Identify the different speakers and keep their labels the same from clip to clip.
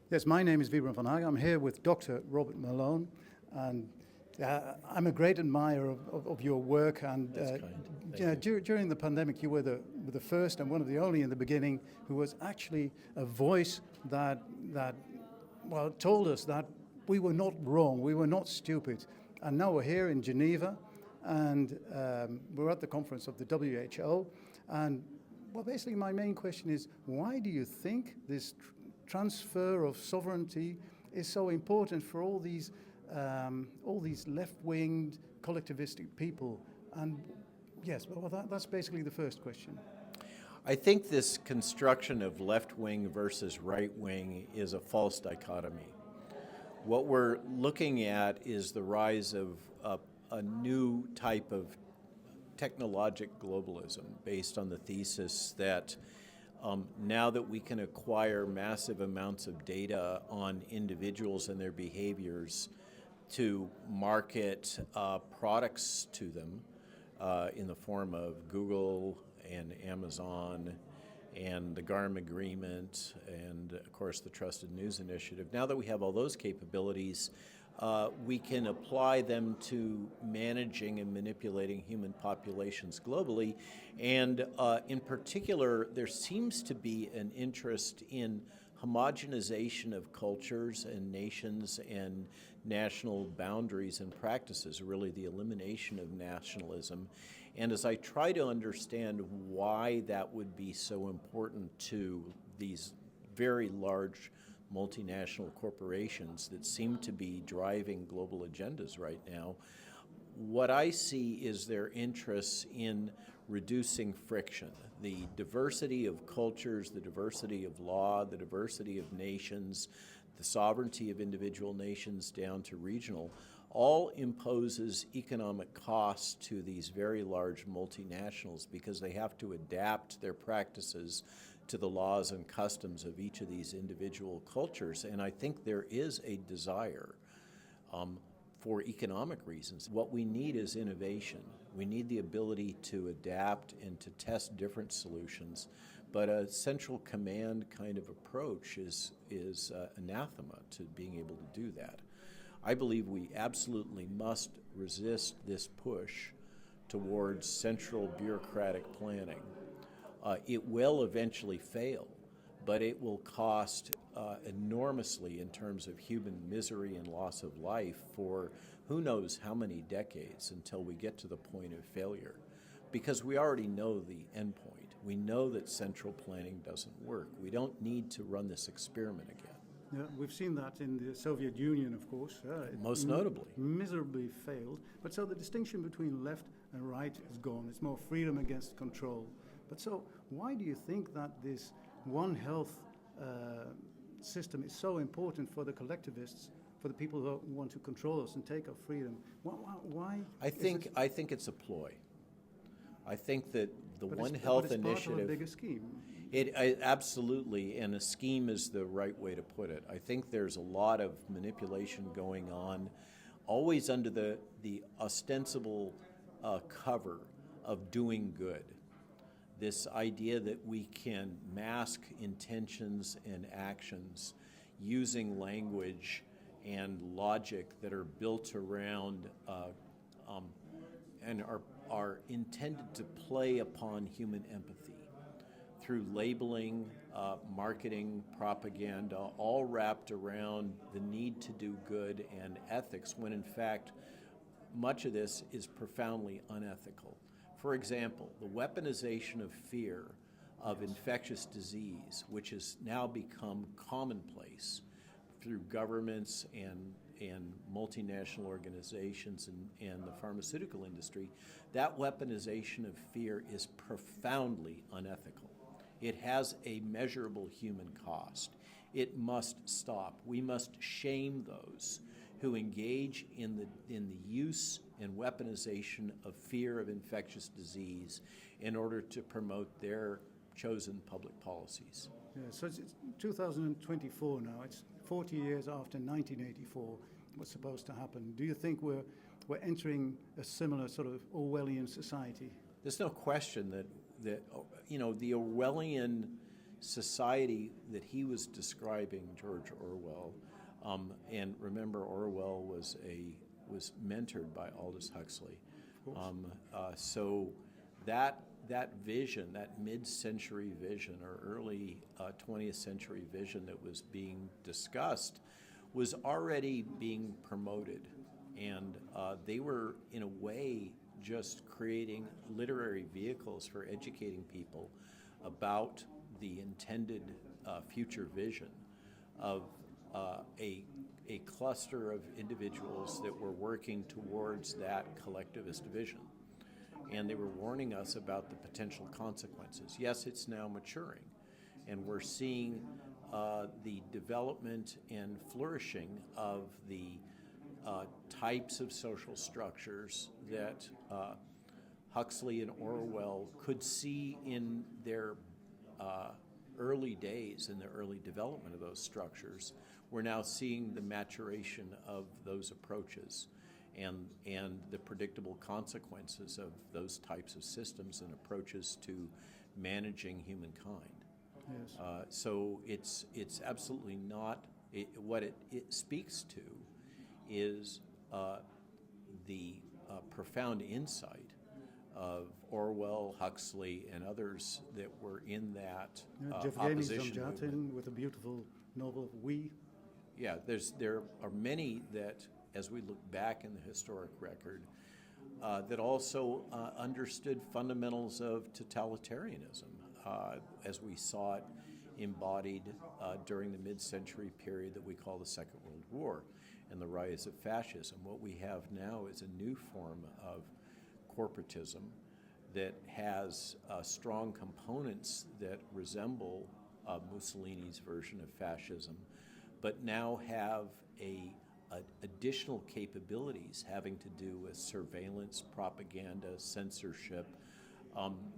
Speaker 1: Yes, my name is Wybren van Haga. I'm here with Dr. Robert Malone, and I'm a great admirer of your work. And during the pandemic, you were the first and one of the only in the beginning who was actually a voice that told us that we were not wrong, we were not stupid. And now we're here in Geneva, and we're at the conference of the WHO. And well, basically, my main question is, why do you think this transfer of sovereignty is so important for all these left-winged collectivistic people? And yes, well, that's basically the first question.
Speaker 2: I think this construction of left-wing versus right-wing is a false dichotomy. What we're looking at is the rise of a new type of technologic globalism based on the thesis that now that we can acquire massive amounts of data on individuals and their behaviors to market products to them in the form of Google and Amazon and the GARM agreement and, of course, the Trusted News Initiative. Now that we have all those capabilities, we can apply them to managing and manipulating human populations globally. And in particular, there seems to be an interest in homogenization of cultures and nations and national boundaries and practices, really the elimination of nationalism. And as I try to understand why that would be so important to these very large multinational corporations that seem to be driving global agendas right now, what I see is their interests in reducing friction. The diversity of cultures, the diversity of law, the diversity of nations, the sovereignty of individual nations down to regional, all imposes economic costs to these very large multinationals because they have to adapt their practices to the laws and customs of each of these individual cultures. And I think there is a desire for economic reasons. What we need is innovation. We need the ability to adapt and to test different solutions. But a central command kind of approach is anathema to being able to do that. I believe we absolutely must resist this push towards central bureaucratic planning. It will eventually fail, but it will cost enormously in terms of human misery and loss of life for who knows how many decades until we get to the point of failure. Because we already know the end point. We know that central planning doesn't work. We don't need to run this experiment again.
Speaker 1: Yeah, we've seen that in the Soviet Union, of course.
Speaker 2: Most notably.
Speaker 1: Miserably failed. But so the distinction between left and right is gone. It's more freedom against control. But so why do you think that this One Health system is so important for the collectivists, for the people who want to control us and take our freedom? Why?
Speaker 2: I think it's a ploy. I think that the
Speaker 1: but
Speaker 2: One
Speaker 1: it's,
Speaker 2: Health
Speaker 1: but it's
Speaker 2: initiative.
Speaker 1: Part of a bigger scheme.
Speaker 2: Absolutely, and a scheme is the right way to put it. I think there's a lot of manipulation going on, always under the ostensible cover of doing good. This idea that we can mask intentions and actions using language and logic that are built around and are intended to play upon human empathy through labeling, marketing, propaganda, all wrapped around the need to do good and ethics, when in fact much of this is profoundly unethical. For example, the weaponization of fear of infectious disease, which has now become commonplace through governments and multinational organizations and the pharmaceutical industry, that weaponization of fear is profoundly unethical. It has a measurable human cost. It must stop. We must shame those who engage in the use and weaponization of fear of infectious disease in order to promote their chosen public policies.
Speaker 1: Yeah, so it's 2024 now. It's 40 years after 1984 was supposed to happen. Do you think we're entering a similar sort of Orwellian society?
Speaker 2: There's no question that the Orwellian society that he was describing, George Orwell, and remember Orwell was mentored by Aldous Huxley. So that vision, that mid-century vision or early 20th century vision that was being discussed was already being promoted. And they were, in a way, just creating literary vehicles for educating people about the intended future vision of a cluster of individuals that were working towards that collectivist vision. And they were warning us about the potential consequences. Yes, it's now maturing, and we're seeing the development and flourishing of the types of social structures that Huxley and Orwell could see in their early days, in the early development of those structures. We're now seeing the maturation of those approaches and the predictable consequences of those types of systems and approaches to managing humankind.
Speaker 1: Yes.
Speaker 2: So it's absolutely not, what it speaks to is the profound insight of Orwell, Huxley, and others that were in that opposition movement.
Speaker 1: With a beautiful novel, We.
Speaker 2: Yeah, there are many that, as we look back in the historic record, that also understood fundamentals of totalitarianism, as we saw it embodied during the mid-century period that we call the Second World War and the rise of fascism. What we have now is a new form of corporatism that has strong components that resemble Mussolini's version of fascism, but now have additional capabilities having to do with surveillance, propaganda, censorship,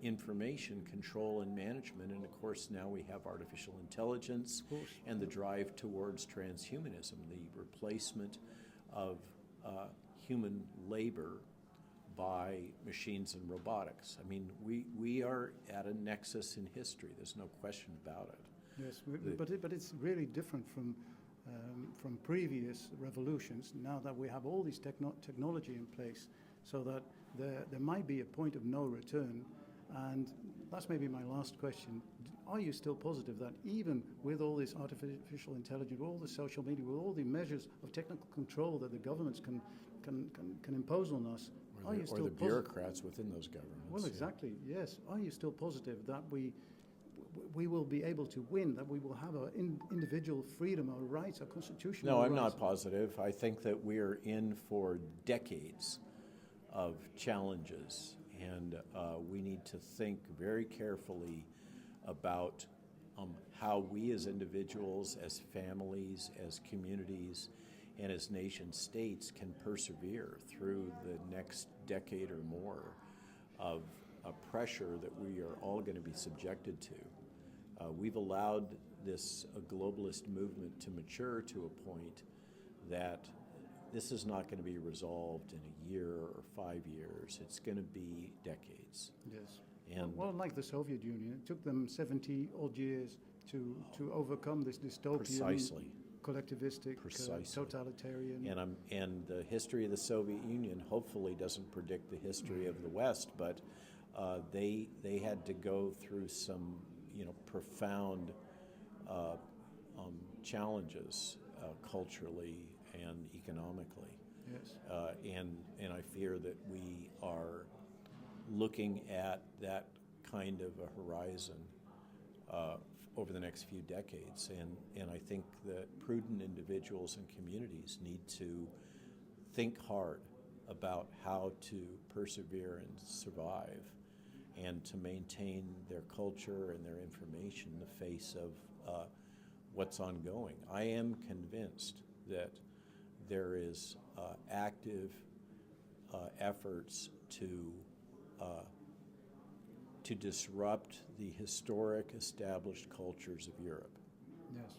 Speaker 2: information control and management, and of course now we have artificial intelligence and the drive towards transhumanism, the replacement of human labor by machines and robotics. I mean, we are at a nexus in history. There's no question about it.
Speaker 1: Yes, but it's really different from previous revolutions. Now that we have all this technology in place, so that there might be a point of no return. And that's maybe my last question. Are you still positive that even with all this artificial intelligence, with all the social media, with all the measures of technical control that the governments can impose on us,
Speaker 2: or the bureaucrats within those governments?
Speaker 1: Well, exactly, yes. Are you still positive that we will be able to win, that we will have our individual freedom, our rights, our constitutional rights?
Speaker 2: No, I'm not positive. I think that we are in for decades of challenges, and we need to think very carefully about how we as individuals, as families, as communities, and as nation states can persevere through the next decade or more of pressure that we are all going to be subjected to. We've allowed this globalist movement to mature to a point that this is not going to be resolved in a year or 5 years. It's going to be decades.
Speaker 1: Yes.
Speaker 2: And
Speaker 1: well, like the Soviet Union, it took them 70 odd years to overcome this dystopian,
Speaker 2: precisely,
Speaker 1: collectivistic, totalitarian.
Speaker 2: And the history of the Soviet Union hopefully doesn't predict the history of the West, but they had to go through some profound challenges culturally and economically.
Speaker 1: Yes.
Speaker 2: And I fear that we are looking at that kind of a horizon over the next few decades. And I think that prudent individuals and communities need to think hard about how to persevere and survive and to maintain their culture and their information in the face of what's ongoing. I am convinced that there is active efforts to disrupt the historic established cultures of Europe.
Speaker 1: Yes.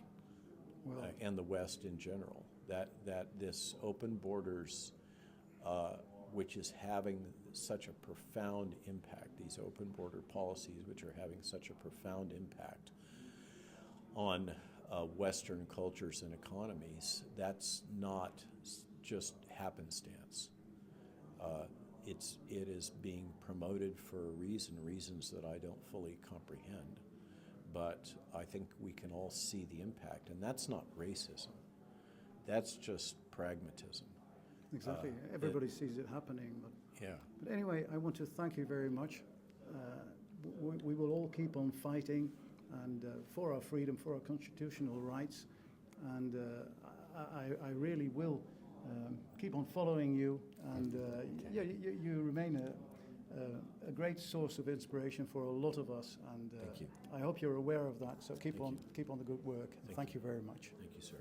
Speaker 1: Well,
Speaker 2: and the West in general. That this open borders, which is having such a profound impact, these open border policies which are having such a profound impact on Western cultures and economies, that's not just happenstance. It is being promoted for a reasons that I don't fully comprehend. But I think we can all see the impact, and that's not racism. That's just pragmatism.
Speaker 1: Exactly. Everybody sees it happening.
Speaker 2: Yeah.
Speaker 1: But anyway, I want to thank you very much. We will all keep on fighting and for our freedom, for our constitutional rights, and I really will keep on following you. And you remain a great source of inspiration for a lot of us. And
Speaker 2: Thank you.
Speaker 1: I hope you're aware of that. So keep
Speaker 2: Thank
Speaker 1: on the good work. Thank you very much.
Speaker 2: Thank you, sir.